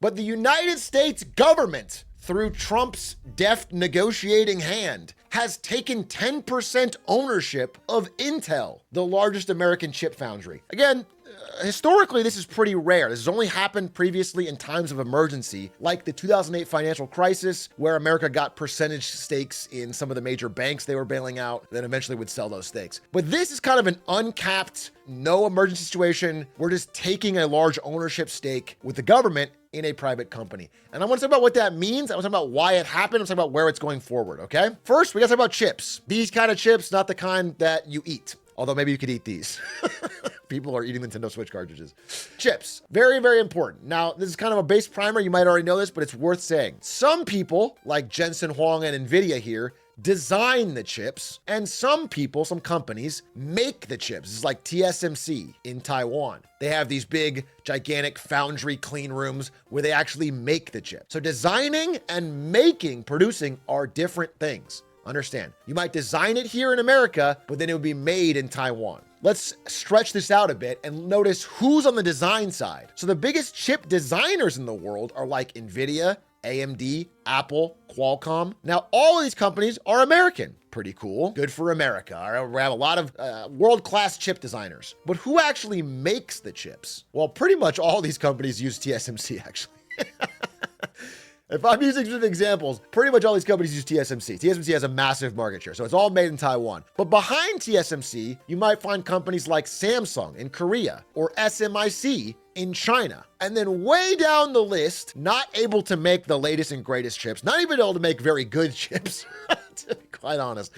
But the United States government, through Trump's deft negotiating hand, has taken 10% ownership of Intel, the largest American chip foundry. Again, historically, this is pretty rare. This has only happened previously in times of emergency, like the 2008 financial crisis, where America got percentage stakes in some of the major banks they were bailing out, then eventually would sell those stakes. But this is kind of an uncapped, no emergency situation. We're just taking a large ownership stake with the government in a private company. And I want to talk about what that means. I want to talk about why it happened. I want to talk about where it's going forward, okay? First, we got to talk about chips. These kind of chips, not the kind that you eat. Although maybe you could eat these. People are eating Nintendo Switch cartridges. Chips, very, very important. Now, this is kind of a base primer. You might already know this, but it's worth saying. Some people, like Jensen Huang and NVIDIA here, design the chips, and some people, some companies, make the chips. It's like TSMC in Taiwan. They have these big, gigantic foundry clean rooms where they actually make the chip. So designing and making, producing are different things. Understand, you might design it here in America, but then it would be made in Taiwan. Let's stretch this out a bit and notice who's on the design side. So the biggest chip designers in the world are like NVIDIA, AMD, Apple, Qualcomm. Now, all of these companies are American. Pretty cool. Good for America. We have a lot of world-class chip designers. But who actually makes the chips? Well, pretty much all these companies use TSMC, actually. If I'm using specific examples, pretty much all these companies use TSMC. TSMC has a massive market share, so it's all made in Taiwan. But behind TSMC, you might find companies like Samsung in Korea or SMIC in China. And then way down the list, not able to make the latest and greatest chips, not even able to make very good chips, to be quite honest.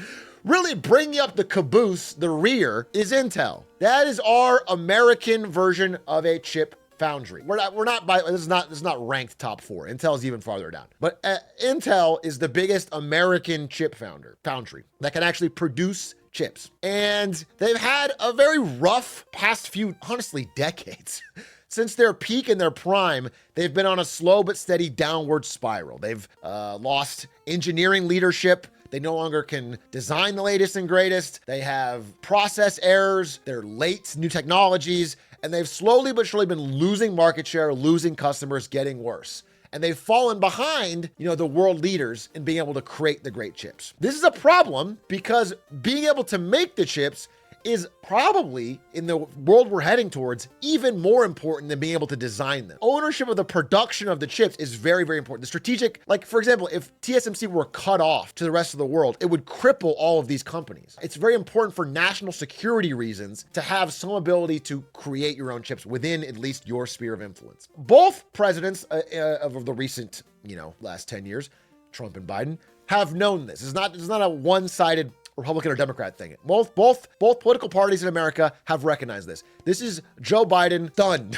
Really bringing up the caboose, the rear, is Intel. That is our American version of a chip foundry. This is not ranked top 4. Intel's even farther down. But Intel is the biggest American chip foundry that can actually produce chips. And they've had a very rough past few, honestly, decades. Since their peak and their prime, they've been on a slow but steady downward spiral. They've lost engineering leadership. They no longer can design the latest and greatest. They have process errors. They're late to new technologies. And they've slowly but surely been losing market share, losing customers, getting worse. And they've fallen behind, the world leaders in being able to create the great chips. This is a problem because being able to make the chips is probably, in the world we're heading towards, even more important than being able to design them. Ownership of the production of the chips is very, very important. The strategic, like for example, if TSMC were cut off to the rest of the world, it would cripple all of these companies. It's very important for national security reasons to have some ability to create your own chips within at least your sphere of influence. Both presidents of the recent, last 10 years, Trump and Biden, have known this. It's not a one-sided Republican or Democrat thing. Both political parties in America have recognized this. This is Joe Biden done.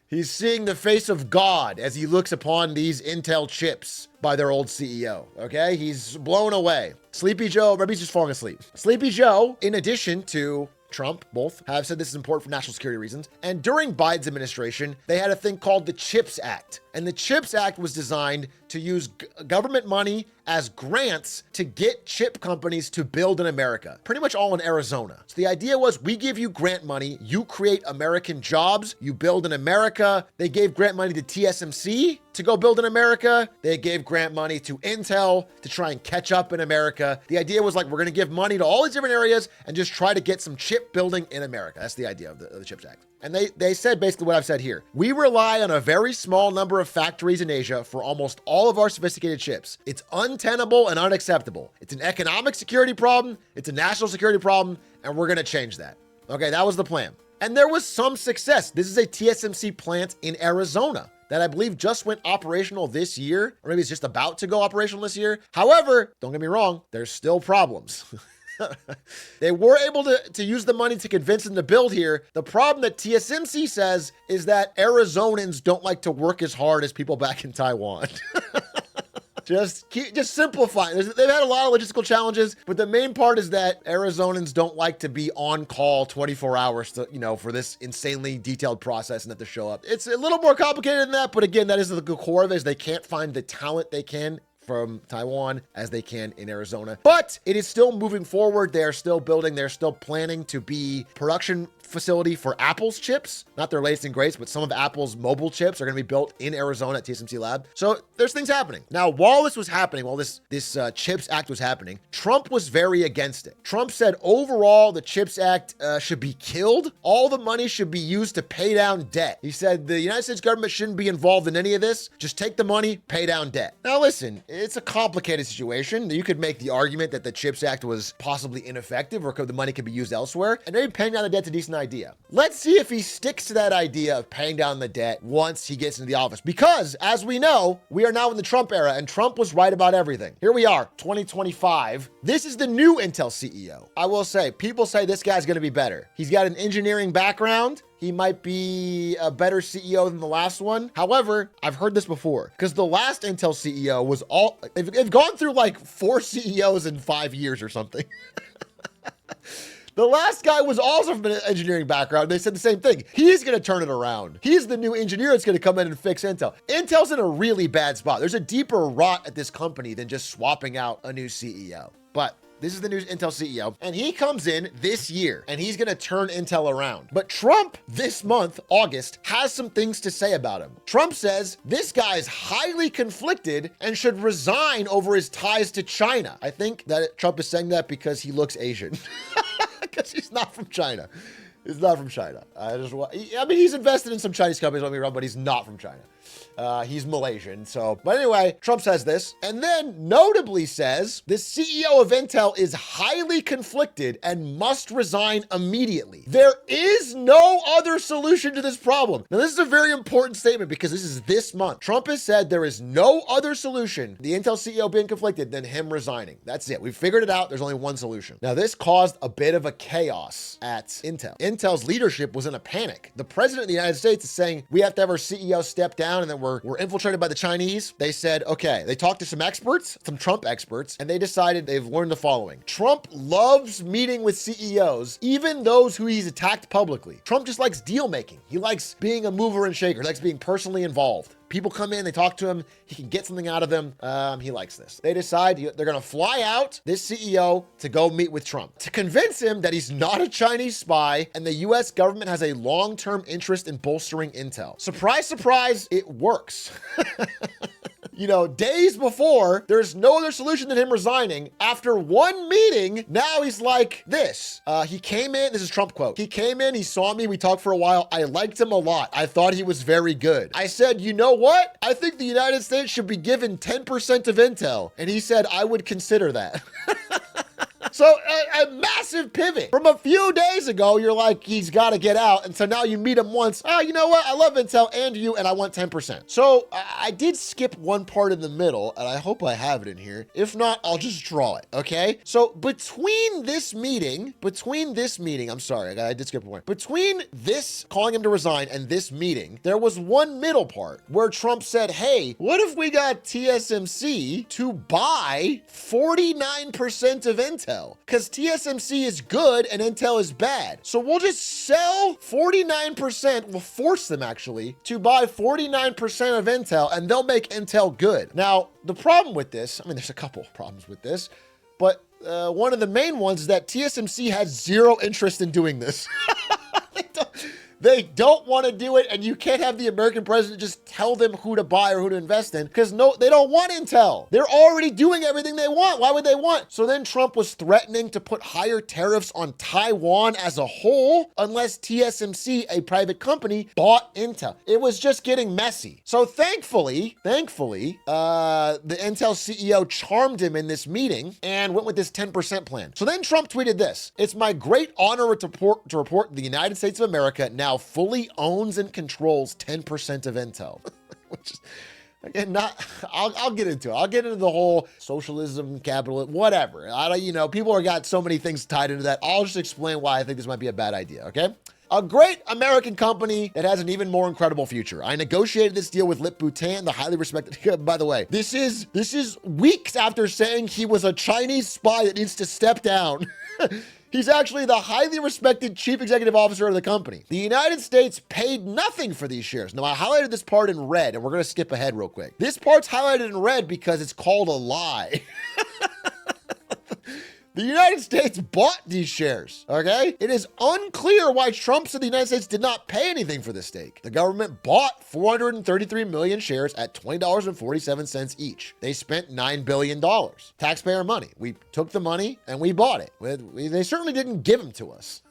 He's seeing the face of God as he looks upon these Intel chips by their old CEO, okay? He's blown away. Sleepy Joe, maybe he's just falling asleep. Sleepy Joe, in addition to Trump, both have said this is important for national security reasons. And during Biden's administration, they had a thing called the CHIPS Act. And the CHIPS Act was designed to use government money as grants to get chip companies to build in America, pretty much all in Arizona. So the idea was, we give you grant money, you create American jobs, you build in America. They gave grant money to TSMC to go build in America. They gave grant money to Intel to try and catch up in America. The idea was like, we're gonna give money to all these different areas and just try to get some chip building in America. That's the idea of the CHIPS Act. And they said basically what I've said here. We rely on a very small number of factories in Asia for almost all of our sophisticated chips. It's untenable and unacceptable. It's an economic security problem. It's a national security problem. And we're going to change that. Okay, that was the plan. And there was some success. This is a TSMC plant in Arizona that I believe just went operational this year, or maybe it's just about to go operational this year. However, don't get me wrong, there's still problems. They were able to use the money to convince them to build here. The problem that TSMC says is that Arizonans don't like to work as hard as people back in Taiwan. Just simplifying. They've had a lot of logistical challenges, but the main part is that Arizonans don't like to be on call 24 hours to, for this insanely detailed process and have to show up. It's a little more complicated than that, but again, that is the core of it, is they can't find the talent they can from Taiwan as they can in Arizona. But it is still moving forward. They are still building. They're still planning to be production facility for Apple's chips, not their latest and greatest, but some of Apple's mobile chips are going to be built in Arizona at TSMC Lab. So there's things happening. Now, while this was happening, while this CHIPS Act was happening, Trump was very against it. Trump said overall the CHIPS Act should be killed. All the money should be used to pay down debt. He said the United States government shouldn't be involved in any of this. Just take the money, pay down debt. Now listen, it's a complicated situation. You could make the argument that the CHIPS Act was possibly ineffective or the money could be used elsewhere, and maybe paying down the debt's a decent idea. Let's see if he sticks to that idea of paying down the debt once he gets into the office. Because, as we know, we are now in the Trump era, and Trump was right about everything. Here we are, 2025. This is the new Intel CEO. I will say, people say this guy's going to be better. He's got an engineering background. He might be a better CEO than the last one. However, I've heard this before because the last Intel CEO was they've gone through like 4 CEOs in 5 years or something. The last guy was also from an engineering background. They said the same thing. He's going to turn it around. He's the new engineer that's going to come in and fix Intel. Intel's in a really bad spot. There's a deeper rot at this company than just swapping out a new CEO. But this is the new Intel CEO, and he comes in this year, and he's going to turn Intel around. But Trump, this month, August, has some things to say about him. Trump says this guy is highly conflicted and should resign over his ties to China. I think that Trump is saying that because he looks Asian. Because he's not from China. He's not from China. I mean, he's invested in some Chinese companies, don't get me wrong, but he's not from China. He's Malaysian. But anyway, Trump says this, and then notably says the CEO of Intel is highly conflicted and must resign immediately. There is no other solution to this problem. Now, this is a very important statement because this is this month. Trump has said there is no other solution, the Intel CEO being conflicted, than him resigning. That's it. We've figured it out. There's only one solution. Now, this caused a bit of a chaos at Intel. Intel's leadership was in a panic. The president of the United States is saying we have to have our CEO step down and then we're infiltrated by the Chinese. They said, okay, they talked to some experts, some Trump experts, and they decided they've learned the following. Trump loves meeting with CEOs, even those who he's attacked publicly. Trump just likes deal making. He likes being a mover and shaker. He likes being personally involved. People come in, they talk to him, he can get something out of them. He likes this. They decide they're going to fly out this CEO to go meet with Trump to convince him that he's not a Chinese spy and the US government has a long-term interest in bolstering Intel. Surprise, surprise, it works. You know, days before, there's no other solution than him resigning. After one meeting, now he's like this. He came in, this is Trump quote. He came in, he saw me, we talked for a while. I liked him a lot. I thought he was very good. I said, you know what? I think the United States should be given 10% of Intel. And he said, I would consider that. So a massive pivot. From a few days ago, you're like, he's got to get out. And so now you meet him once. Oh, you know what? I love Intel and you, and I want 10%. So I did skip one part in the middle, and I hope I have it in here. If not, I'll just draw it, okay? So between this meeting, I'm sorry, I did skip one. Between this, calling him to resign, and this meeting, there was one middle part where Trump said, hey, what if we got TSMC to buy 49% of Intel? Because TSMC is good and Intel is bad. So we'll just sell 49%, we'll force them actually, to buy 49% of Intel and they'll make Intel good. Now, the problem with this, I mean, there's a couple of problems with this, but one of the main ones is that TSMC has zero interest in doing this. They don't want to do it, and you can't have the American president just tell them who to buy or who to invest in, because no, they don't want Intel. They're already doing everything they want. Why would they want? So then Trump was threatening to put higher tariffs on Taiwan as a whole unless TSMC, a private company, bought Intel. It was just getting messy. So thankfully, the Intel CEO charmed him in this meeting and went with this 10% plan. So then Trump tweeted this: "It's my great honor to report the United States of America now fully owns and controls 10% of Intel." Which is, again, I'll get into it. I'll get into the whole socialism, capitalism, whatever. People have got so many things tied into that. I'll just explain why I think this might be a bad idea, okay? A great American company that has an even more incredible future. I negotiated this deal with Lip Bhutan, the highly respected, by the way, this is weeks after saying he was a Chinese spy that needs to step down. He's actually the highly respected chief executive officer of the company. The United States paid nothing for these shares. Now, I highlighted this part in red, and we're going to skip ahead real quick. This part's highlighted in red because it's called a lie. The United States bought these shares, okay? It is unclear why Trump said the United States did not pay anything for this stake. The government bought 433 million shares at $20.47 each. They spent $9 billion, taxpayer money. We took the money and we bought it. They certainly didn't give them to us.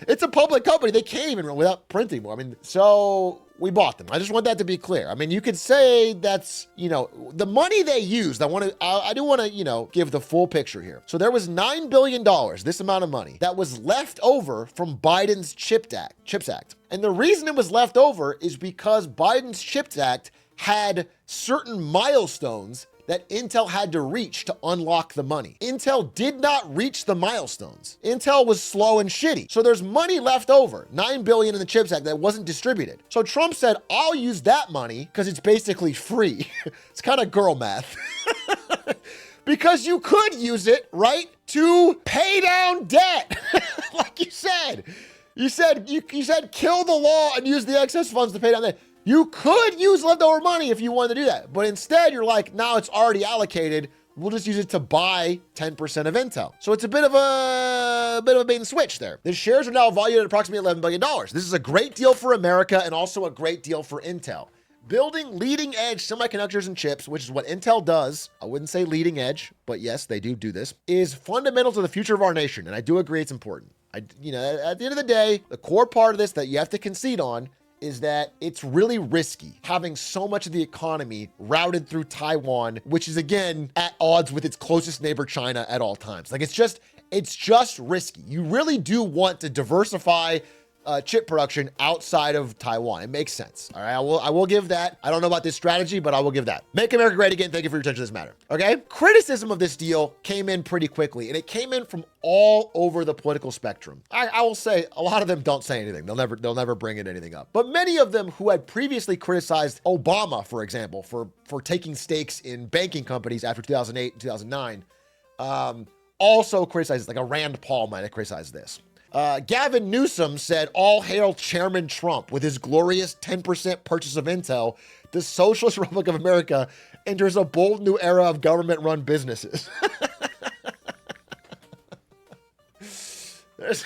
It's a public company. They can't even without printing more. I mean, so we bought them. I just want that to be clear. I mean, you could say that's, the money they used. I do want to, give the full picture here. So there was $9 billion, this amount of money that was left over from Biden's CHIPS Act. And the reason it was left over is because Biden's CHIPS Act had certain milestones that Intel had to reach to unlock the money. Intel did not reach the milestones. Intel was slow and shitty. So there's money left over, $9 billion in the CHIPS Act that wasn't distributed. So Trump said, I'll use that money because it's basically free. It's kind of girl math. Because you could use it, right, to pay down debt, like you said. You said kill the law and use the excess funds to pay down debt. You could use leftover money if you wanted to do that. But instead, you're like, now it's already allocated. We'll just use it to buy 10% of Intel. So it's a bit of a bait and switch there. The shares are now valued at approximately $11 billion. This is a great deal for America and also a great deal for Intel. Building leading edge semiconductors and chips, which is what Intel does, I wouldn't say leading edge, but yes, they do this, is fundamental to the future of our nation. And I do agree it's important. At the end of the day, the core part of this that you have to concede on is that it's really risky having so much of the economy routed through Taiwan, which is again at odds with its closest neighbor, China, at all times. Like it's just risky. You really do want to diversify chip production outside of Taiwan. It makes sense. All right, I will give that. I don't know about this strategy, but I will give that. Make America great again. Thank you for your attention to this matter. Okay. Criticism of this deal came in pretty quickly, and it came in from all over the political spectrum. I will say a lot of them don't say anything. They'll never bring anything up. But many of them who had previously criticized Obama, for example, for taking stakes in banking companies after 2008 and 2009, also criticized, like a Rand Paul might have criticized this. Gavin Newsom said, all hail Chairman Trump with his glorious 10% purchase of Intel. The Socialist Republic of America enters a bold new era of government-run businesses. It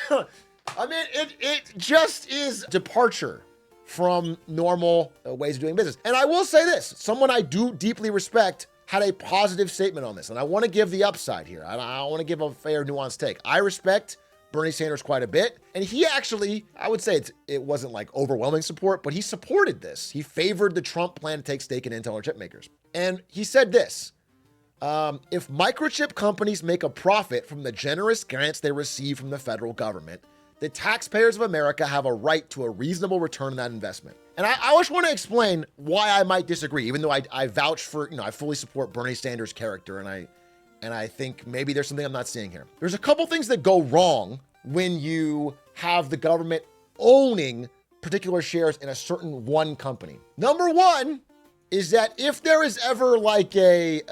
just is departure from normal ways of doing business. And I will say this, someone I do deeply respect had a positive statement on this, and I want to give the upside here. I want to give a fair, nuanced take. I respect Bernie Sanders quite a bit. And he actually, I would say it wasn't like overwhelming support, but he supported this. He favored the Trump plan to take stake in Intel or chip makers. And he said this, if microchip companies make a profit from the generous grants they receive from the federal government, the taxpayers of America have a right to a reasonable return on that investment. And I just want to explain why I might disagree, even though I vouch for, I fully support Bernie Sanders' character, and I think maybe there's something I'm not seeing here. There's a couple things that go wrong when you have the government owning particular shares in a certain one company. Number one is that if there is ever like a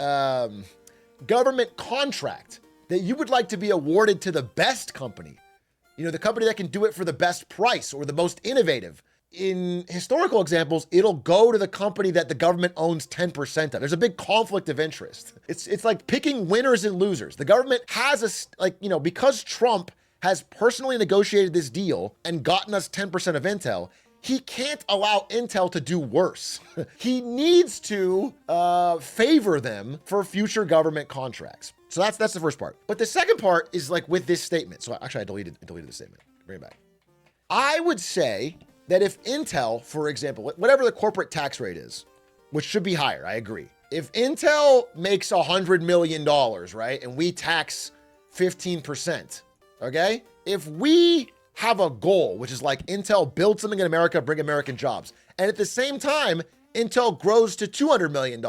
government contract that you would like to be awarded to the best company, the company that can do it for the best price or the most innovative, in historical examples, it'll go to the company that the government owns 10% of. There's a big conflict of interest. It's like picking winners and losers. The government has because Trump has personally negotiated this deal and gotten us 10% of Intel, he can't allow Intel to do worse. He needs to favor them for future government contracts. So that's the first part. But the second part is like with this statement. So actually I deleted the statement. Bring it back. I would say that if Intel, for example, whatever the corporate tax rate is, which should be higher, I agree. If Intel makes $100 million, right, and we tax 15%, okay? If we have a goal, which is like Intel build something in America, bring American jobs, and at the same time, Intel grows to $200 million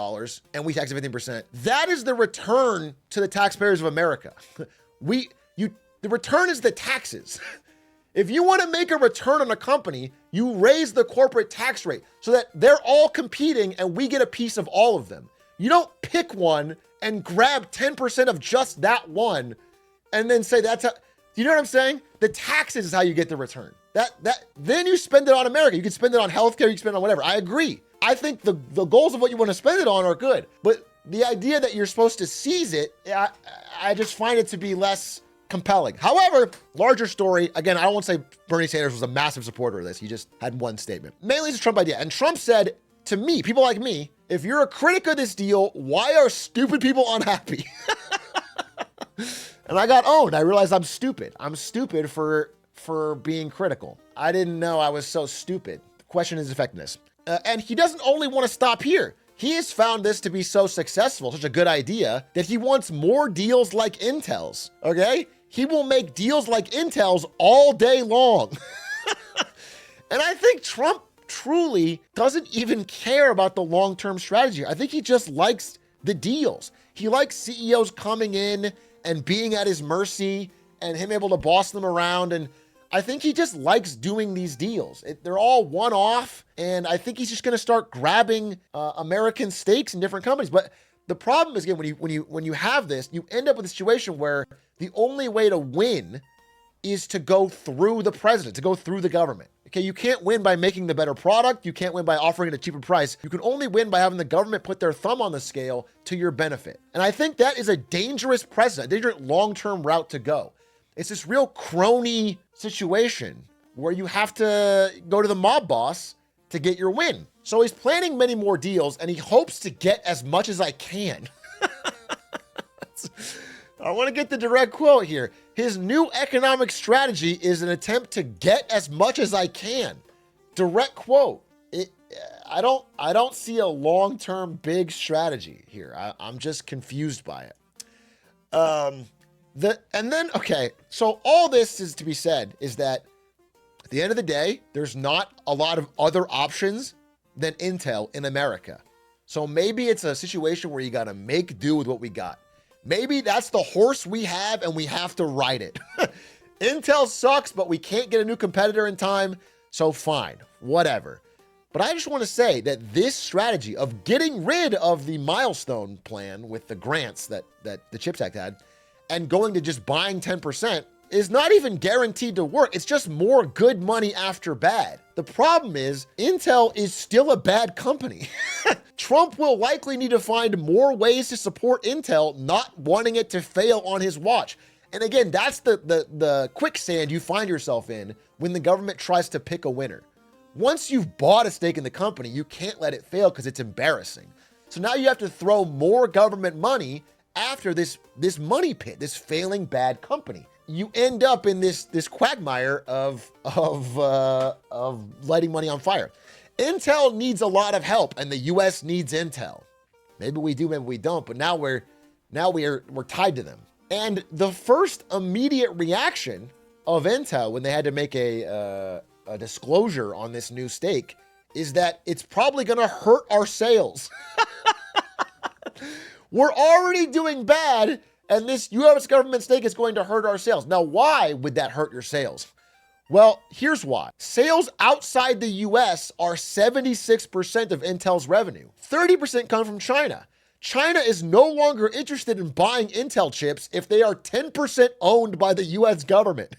and we tax 15%, that is the return to the taxpayers of America. The return is the taxes. If you want to make a return on a company, you raise the corporate tax rate so that they're all competing and we get a piece of all of them. You don't pick one and grab 10% of just that one and then say Do you know what I'm saying? The taxes is how you get the return. Then you spend it on America. You can spend it on healthcare, you can spend it on whatever. I agree. I think the goals of what you want to spend it on are good. But the idea that you're supposed to seize it, I just find it to be less compelling. However, larger story, again, I don't want to say Bernie Sanders was a massive supporter of this. He just had one statement. Mainly it's a Trump idea. And Trump said to me, people like me, if you're a critic of this deal, why are stupid people unhappy? And I got owned. I realized I'm stupid. I'm stupid for being critical. I didn't know I was so stupid. The question is effectiveness. And he doesn't only want to stop here. He has found this to be so successful, such a good idea, that he wants more deals like Intel's, okay? He will make deals like Intel's all day long. And I think Trump truly doesn't even care about the long-term strategy. I think he just likes the deals. He likes CEOs coming in and being at his mercy and him able to boss them around. And I think he just likes doing these deals. They're all one-off, and I think he's just going to start grabbing American stakes in different companies. But the problem is, again, when you have this, you end up with a situation where the only way to win is to go through the president, to go through the government. Okay, you can't win by making the better product. You can't win by offering it at a cheaper price. You can only win by having the government put their thumb on the scale to your benefit. And I think that is a dangerous precedent, a dangerous long-term route to go. It's this real crony situation where you have to go to the mob boss to get your win. So he's planning many more deals, and he hopes to get as much as I can. I want to get the direct quote here. His new economic strategy is an attempt to get as much as I can. Direct quote. I don't see a long-term big strategy here. I'm just confused by it. So all this is to be said is that at the end of the day, there's not a lot of other options than Intel in America. So maybe it's a situation where you got to make do with what we got. Maybe that's the horse we have and we have to ride it. Intel sucks, but we can't get a new competitor in time. So fine, whatever. But I just want to say that this strategy of getting rid of the milestone plan with the grants that the CHIPS Act had and going to just buying 10% is not even guaranteed to work. It's just more good money after bad. The problem is Intel is still a bad company. Trump will likely need to find more ways to support Intel, not wanting it to fail on his watch. And again, that's the quicksand you find yourself in when the government tries to pick a winner. Once you've bought a stake in the company, you can't let it fail because it's embarrassing. So now you have to throw more government money after this money pit, this failing bad company. You end up in this quagmire of lighting money on fire. Intel needs a lot of help, and the U.S. needs Intel. Maybe we do, maybe we don't. But now we're tied to them. And the first immediate reaction of Intel when they had to make a disclosure on this new stake is that it's probably going to hurt our sales. We're already doing bad, and this U.S. government stake is going to hurt our sales. Now, why would that hurt your sales? Well, here's why. Sales outside the U.S. are 76% of Intel's revenue. 30% come from China. China is no longer interested in buying Intel chips if they are 10% owned by the U.S. government.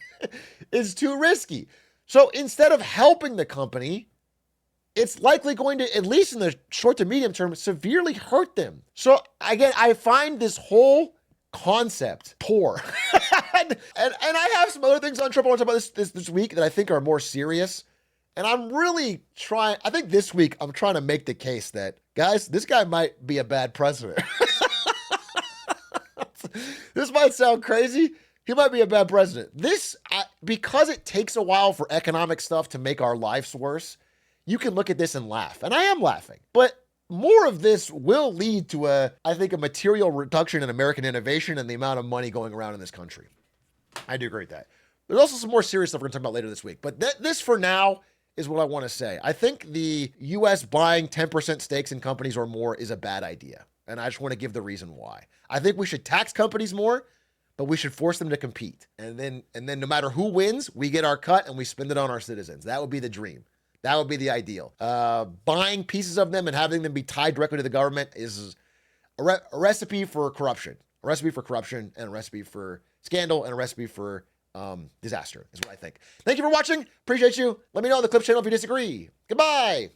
It's too risky. So instead of helping the company, it's likely going to, at least in the short to medium term, severely hurt them. So again, I find this whole concept poor. and I have some other things on Trump I want to talk about this week that I think are more serious. And I'm really trying, I think this week I'm trying to make the case that, guys, this guy might be a bad president. This might sound crazy. He might be a bad president. Because it takes a while for economic stuff to make our lives worse, you can look at this and laugh. And I am laughing. But more of this will lead to I think, a material reduction in American innovation and the amount of money going around in this country. I do agree with that. There's also some more serious stuff we're going to talk about later this week. But this, for now, is what I want to say. I think the U.S. buying 10% stakes in companies or more is a bad idea. And I just want to give the reason why. I think we should tax companies more, but we should force them to compete. And then no matter who wins, we get our cut and we spend it on our citizens. That would be the dream. That would be the ideal. Buying pieces of them and having them be tied directly to the government is a recipe for corruption. A recipe for corruption and a recipe for scandal and a recipe for disaster is what I think. Thank you for watching. Appreciate you. Let me know in the clip channel if you disagree. Goodbye.